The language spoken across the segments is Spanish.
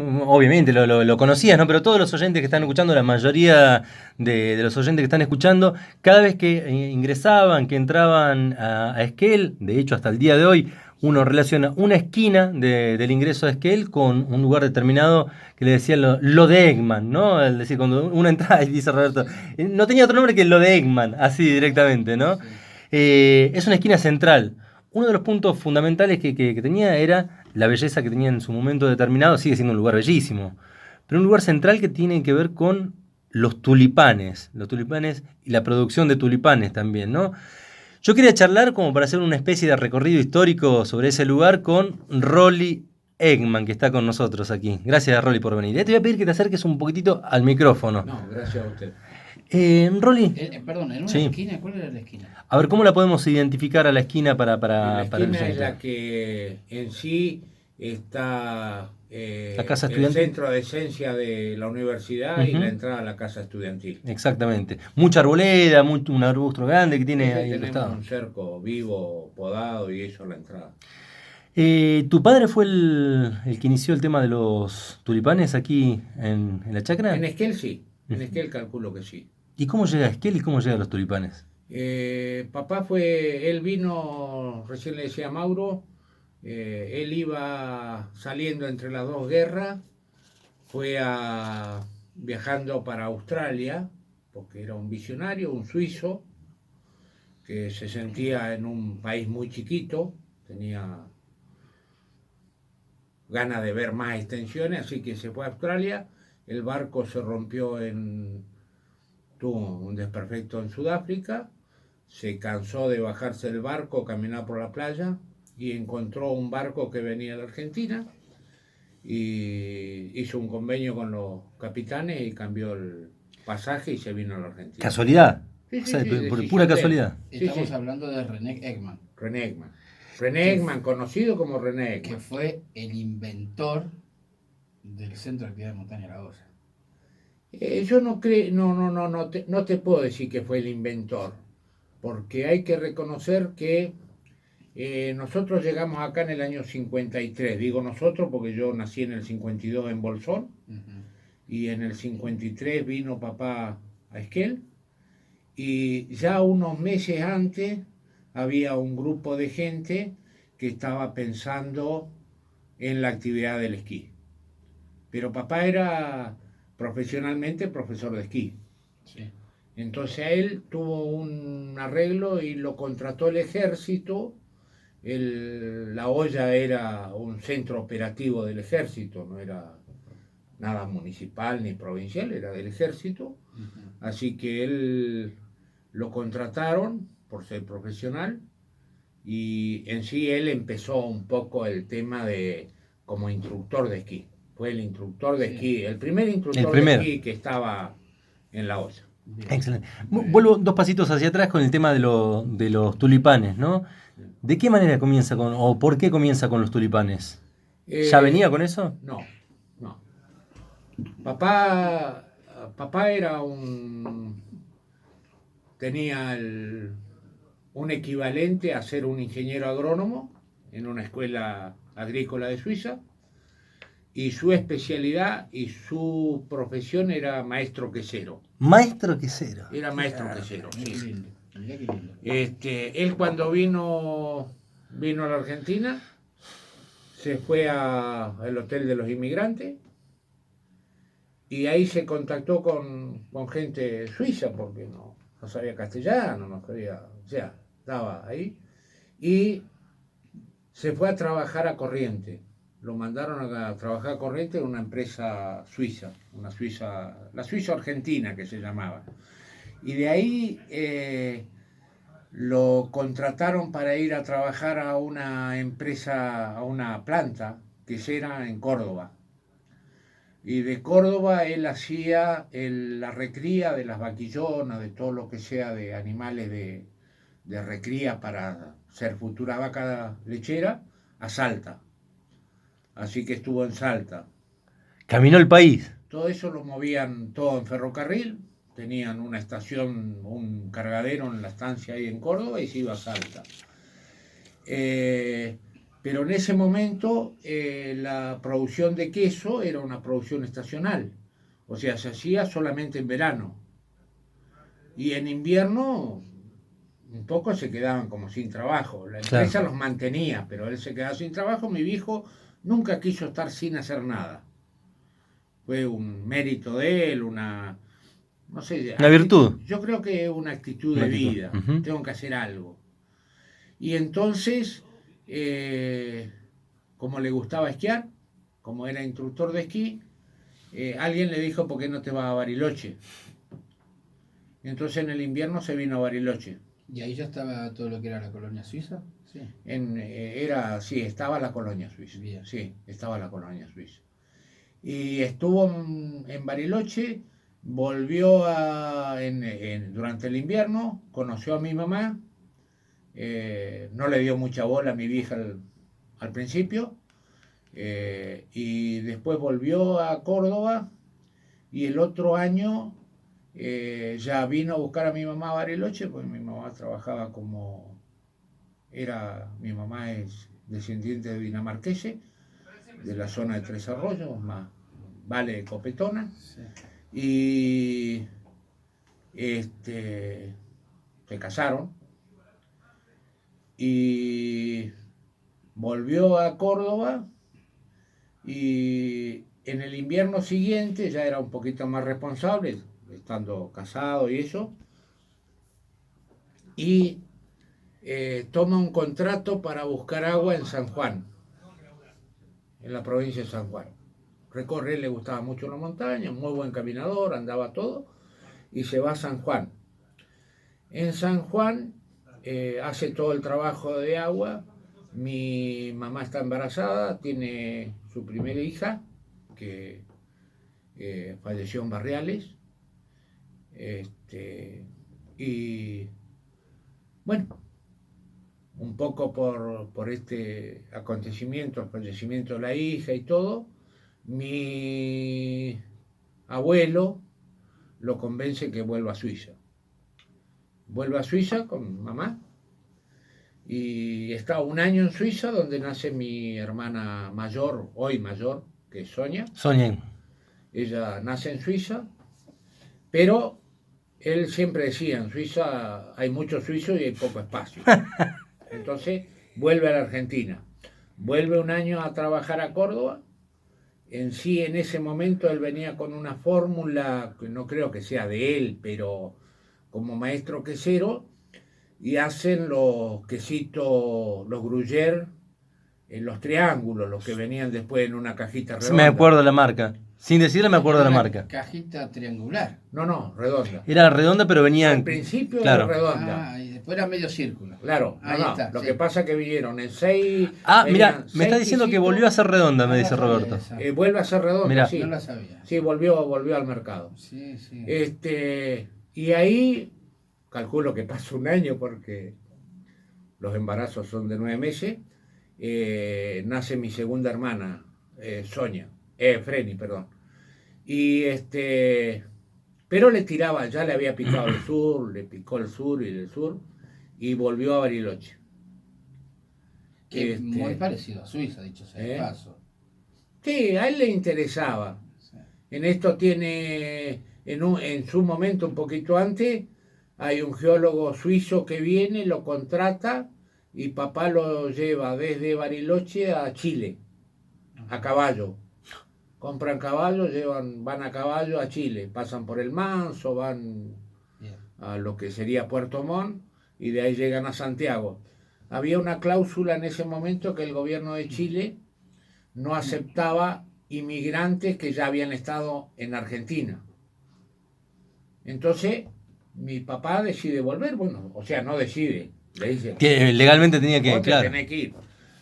Obviamente lo conocías, ¿no? Pero todos los oyentes que están escuchando, la mayoría de los oyentes que están escuchando, cada vez que ingresaban, que entraban a Esquel, de hecho hasta el día de hoy, uno relaciona una esquina del ingreso a Esquel con un lugar determinado que le decían lo de Eggman, ¿no? Es decir, cuando uno entra y dice Roberto, Sí, no tenía otro nombre que lo de Eggman, así directamente, ¿no? sí. Es una esquina central. Uno de los puntos fundamentales que tenía era la belleza que tenía en su momento determinado, sigue siendo un lugar bellísimo, pero un lugar central que tiene que ver con los tulipanes y la producción de tulipanes también, ¿no? Yo quería charlar como para hacer una especie de recorrido histórico sobre ese lugar con Rolly Eggman, que está con nosotros aquí. Gracias, Rolly, por venir. Te voy a pedir que te acerques un poquitito al micrófono. No, gracias a usted. Rolly, Perdón, ¿en una sí. esquina? ¿Cuál era la esquina? A ver, ¿cómo la podemos identificar a la esquina La para el esquina es oyente? la que en sí está La casa el estudiantil. centro de esencia de la universidad y la Ujú. entrada a la casa estudiantil. Exactamente. Mucha arboleda, un arbusto grande que Sí, tiene sí, ahí el tenemos costado. un cerco vivo, podado y eso a la entrada. ¿Tu padre fue el que inició el tema de los tulipanes aquí en la En chacra? Esquel sí, en Ujú. Esquel calculo que sí. ¿Y cómo llega a Esquel y cómo llega a los tulipanes? Papá él vino, recién le decía a Mauro, él iba saliendo entre las dos guerras, viajando para Australia, porque era un visionario, un suizo, que se sentía en un país muy chiquito, tenía ganas de ver más extensiones, así que se fue a Australia, el barco se rompió tuvo un desperfecto en Sudáfrica, se cansó de bajarse del barco, caminar por la playa y encontró un barco que venía de Argentina y hizo un convenio con los capitanes y cambió el pasaje y se vino a la Argentina. ¿Casualidad? Sí, O sí, sea, sí, por pura decisión de él. casualidad. Sí, Estamos sí, hablando de René Eggman, René Eggman. René que, Eggman, conocido como René que Eggman. fue el inventor del Centro de Actividad de Montaña La Goya. Yo no creo, no te puedo decir que fue el inventor, porque hay que reconocer que nosotros llegamos acá en el año 53, digo nosotros porque yo nací en el 52 en Bolsón Uh-huh. y en el 53 vino papá a Esquel y ya unos meses antes había un grupo de gente que estaba pensando en la actividad del esquí. Pero papá era profesionalmente profesor de esquí. Sí. Entonces él tuvo un arreglo y lo contrató el ejército. La olla era un centro operativo del ejército, no era nada municipal ni provincial, era del ejército. Uh-huh. Así que él lo contrataron por ser profesional y en sí él empezó un poco el tema de como instructor de esquí. Fue el instructor de Sí. esquí, el primer El instructor de primero. esquí que estaba en la olla. Bien. Excelente. Muy bien. Vuelvo dos pasitos hacia atrás con el tema de los tulipanes, ¿no? ¿De qué manera comienza con, o por qué comienza con los tulipanes? ¿Ya Eh, venía con eso? no, no. Papá, papá era tenía un equivalente a ser un ingeniero agrónomo en una escuela agrícola de Suiza y su especialidad y su profesión era maestro quesero. Maestro quesero. Era Qué maestro bárbaro. quesero, Mirá sí. qué lindo. Mirá qué lindo. Él cuando vino a la Argentina, se fue al Hotel de los Inmigrantes y ahí se contactó con gente suiza porque no sabía castellano, no sabía, o sea, estaba ahí. Y se fue a trabajar a Corriente. Lo mandaron a trabajar a Corriente en una empresa suiza, la Suiza Argentina que se llamaba. Y de ahí lo contrataron para ir a trabajar a una empresa, a una planta que era en Córdoba. Y de Córdoba él hacía la recría de las vaquillonas, de todo lo que sea de animales de recría para ser futura vaca lechera, a Salta. Así que estuvo en Salta. Caminó el país. Todo eso lo movían todo en ferrocarril, tenían una estación, un cargadero en la estancia ahí en Córdoba y se iba a Salta. Eh, Pero en ese momento la producción de queso era una producción estacional, o sea, se hacía solamente en verano. Y en invierno un poco se quedaban como sin trabajo. La empresa Claro. los mantenía, pero él se quedaba sin trabajo. Mi viejo nunca quiso estar sin hacer nada. Fue un mérito de él, una, no sé, Una virtud. yo creo que una actitud Una de actitud. vida. Ujú. Tengo que hacer algo. Y entonces, eh, como le gustaba esquiar, como era instructor de esquí, alguien le dijo, ¿por qué no te vas a Bariloche? Entonces en el invierno se vino a Bariloche. ¿Y ahí ya estaba todo lo que era la colonia suiza? Sí. Sí, estaba la colonia suiza. Bien. Sí, estaba la colonia suiza. Y estuvo en Bariloche, volvió durante el invierno, conoció a mi mamá, no le dio mucha bola a mi vieja al principio, y después volvió a Córdoba y el otro año ya vino a buscar a mi mamá a Bariloche, porque mi mamá trabajaba mi mamá es descendiente de dinamarqueses, de la zona de Tres Arroyos, más Vale Copetona, Sí. y se casaron y volvió a Córdoba y en el invierno siguiente ya era un poquito más responsable, estando casado y eso, y toma un contrato para buscar agua en San Juan, en la provincia de San Juan. Recorre, le gustaba mucho la montaña, muy buen caminador, andaba todo, y se va a San Juan. En San Juan hace todo el trabajo de agua. Mi mamá está embarazada, tiene su primera hija, que falleció en Barriales. Y bueno, un poco por este acontecimiento, el fallecimiento de la hija y todo, mi abuelo lo convence que vuelva a Suiza. Vuelve a Suiza con mamá y está un año en Suiza donde nace mi hermana mayor, hoy mayor, que es Sonia. Soñé. Ella nace en Suiza, pero él siempre decía, en Suiza hay muchos suizos y hay poco espacio. Entonces vuelve a la Argentina. Vuelve un año a trabajar a Córdoba. En sí, en ese momento él venía con una fórmula que no creo que sea de él, pero como maestro quesero, y hacen los quesitos, los gruyère, en los triángulos, los que venían después en una cajita Sí, me redonda. acuerdo de la marca. Sin decirle me acuerdo de la Una marca. cajita triangular. No, redonda. Era redonda, pero venían. Al principio Claro. era redonda. Ah, y después era medio círculo. Claro, Ahí no. está, Lo sí. que pasa es que vinieron en 6. Ah, mira, me está diciendo que volvió a ser redonda, me dice Roberto. Vuelve a ser redonda, Mirá. sí. No la sabía. Sí, volvió al mercado. Sí, sí. Y ahí, calculo que pasa un año porque los embarazos son de 9 meses, nace mi segunda hermana, Sonia, Freni, perdón. Y pero le tiraba, ya le había picado el sur, le picó el sur y el sur, y volvió a Bariloche. Que es muy parecido a Suiza, dicho sea de paso. Sí, a él le interesaba. Sí. En esto tiene, en su momento, un poquito antes, hay un geólogo suizo que viene, lo contrata y papá lo lleva desde Bariloche a Chile, a caballo. Compran caballos, van a caballo a Chile, pasan por el Manso, van Bien. a lo que sería Puerto Montt y de ahí llegan a Santiago. Había una cláusula en ese momento que el gobierno de Chile no aceptaba inmigrantes que ya habían estado en Argentina. Entonces, mi papá decide volver, bueno, o sea, no decide, le dice, Que legalmente tenía que, vos te claro. tenés que ir.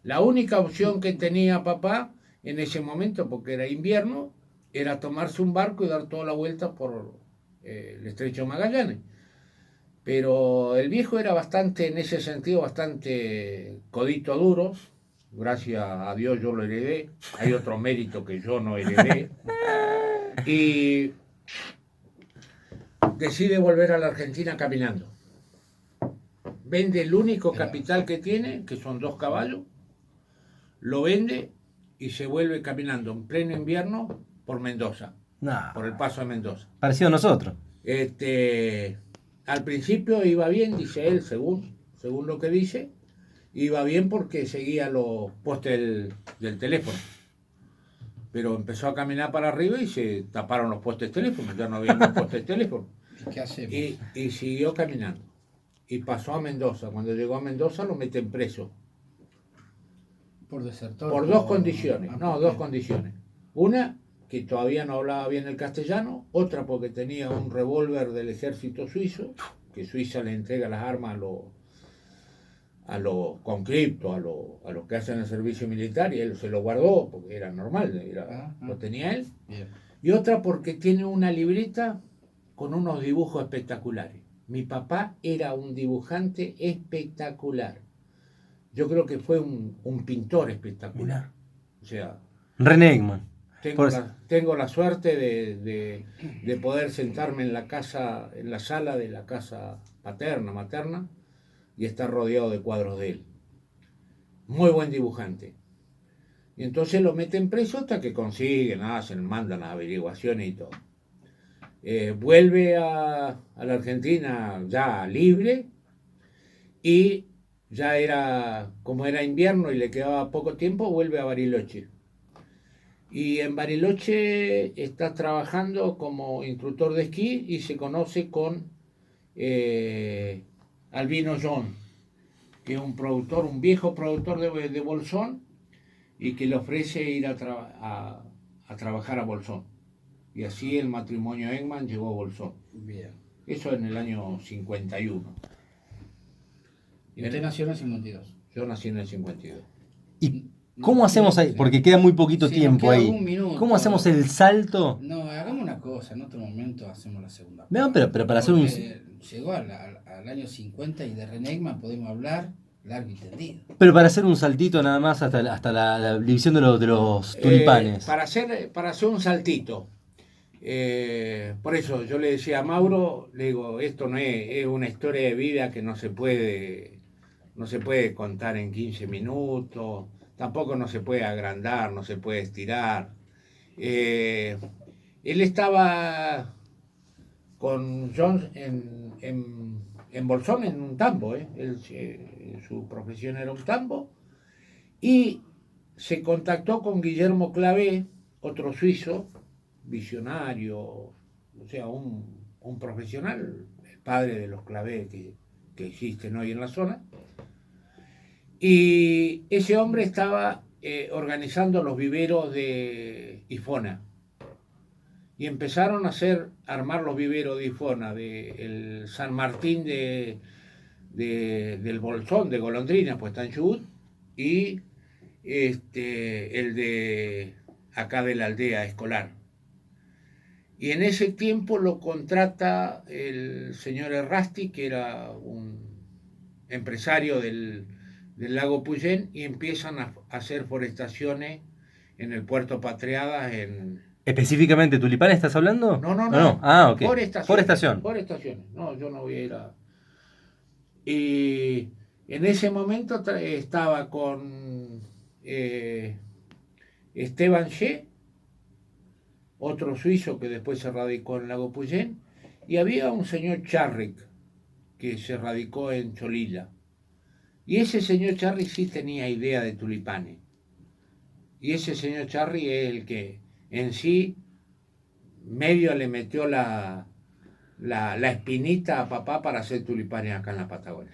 La única opción que tenía papá en ese momento, porque era invierno, era tomarse un barco y dar toda la vuelta por el Estrecho de Magallanes. Pero el viejo era bastante, en ese sentido, bastante codito duro. Gracias a Dios yo lo heredé. Hay otro mérito que yo no heredé. Y decide volver a la Argentina caminando. Vende el único capital que tiene, que son 2 caballos, lo vende y se vuelve caminando en pleno invierno por Mendoza, Nah, por el paso de Mendoza. parecido a nosotros. Al principio iba bien, dice él, según lo que dice, iba bien porque seguía los postes del teléfono. Pero empezó a caminar para arriba y se taparon los postes de teléfono, ya no había más postes de teléfono. ¿Qué hacemos? Y siguió caminando. Y pasó a Mendoza. Cuando llegó a Mendoza lo meten preso. Por desertor. Por dos condiciones. Ah, No, ¿por dos qué? condiciones. Una, que todavía no hablaba bien el castellano. Otra, porque tenía un revólver del ejército suizo, que Suiza le entrega las armas a los conscriptos, a los que hacen el servicio militar, y él se lo guardó porque era normal, lo tenía él. Bien. Y otra porque tiene una libreta con unos dibujos espectaculares. Mi papá era un dibujante espectacular. Yo creo que fue un pintor espectacular. O sea, René Egman. tengo la suerte de poder sentarme en la casa, en la sala de la casa materna, y estar rodeado de cuadros de él. Muy buen dibujante. Y entonces lo meten preso hasta que consiguen, mandan las averiguaciones y todo. Vuelve a la Argentina ya libre, y ya como era invierno y le quedaba poco tiempo, vuelve a Bariloche. Y en Bariloche está trabajando como instructor de esquí y se conoce con Albino John, que es un viejo productor de Bolsón, y que le ofrece ir a trabajar a Bolsón. Y así el matrimonio Egman llegó a Bolsón. Bien. Eso en el año 51. ¿Y usted nació en el 52? Yo nací en el 52. ¿Y cómo hacemos ahí? Porque queda muy poquito tiempo ahí. ¿Cómo hacemos el salto? No, hagamos una cosa, en otro momento hacemos la segunda parte. No, pero para hacer un... Llegó al año 50 y de René Egman podemos hablar largo y tendido. Pero para hacer un saltito nada más hasta la división de los tulipanes. Para hacer un saltito. Por eso yo le decía a Mauro, le digo, esto no es una historia de vida que no se puede contar en 15 minutos, tampoco no se puede agrandar, no se puede estirar. Él estaba con John en Bolsón, en un tambo. Su profesión era un tambo, y se contactó con Guillermo Clavé, otro suizo, visionario, o sea, un profesional, el padre de los Clavé que existen hoy en la zona. Y ese hombre estaba organizando los viveros de Ifona. Y empezaron a armar los viveros de Ifona, el San Martín del Bolsón, de Golondrina, pues está en Chubut, y el de acá de la aldea escolar. Y en ese tiempo lo contrata el señor Errasti, que era un empresario del lago Puyén, y empiezan a hacer forestaciones en el puerto Patriadas. ¿Específicamente tulipán estás hablando? No. Ah, ok. Por estaciones. No, yo no voy a ir a... Y en ese momento estaba con Esteban Ye, otro suizo que después se radicó en Lago Puyén, y había un señor Charrick que se radicó en Cholila. Y ese señor Charrick sí tenía idea de tulipanes. Y ese señor Charrick es el que en sí medio le metió la espinita a papá para hacer tulipanes acá en la Patagonia.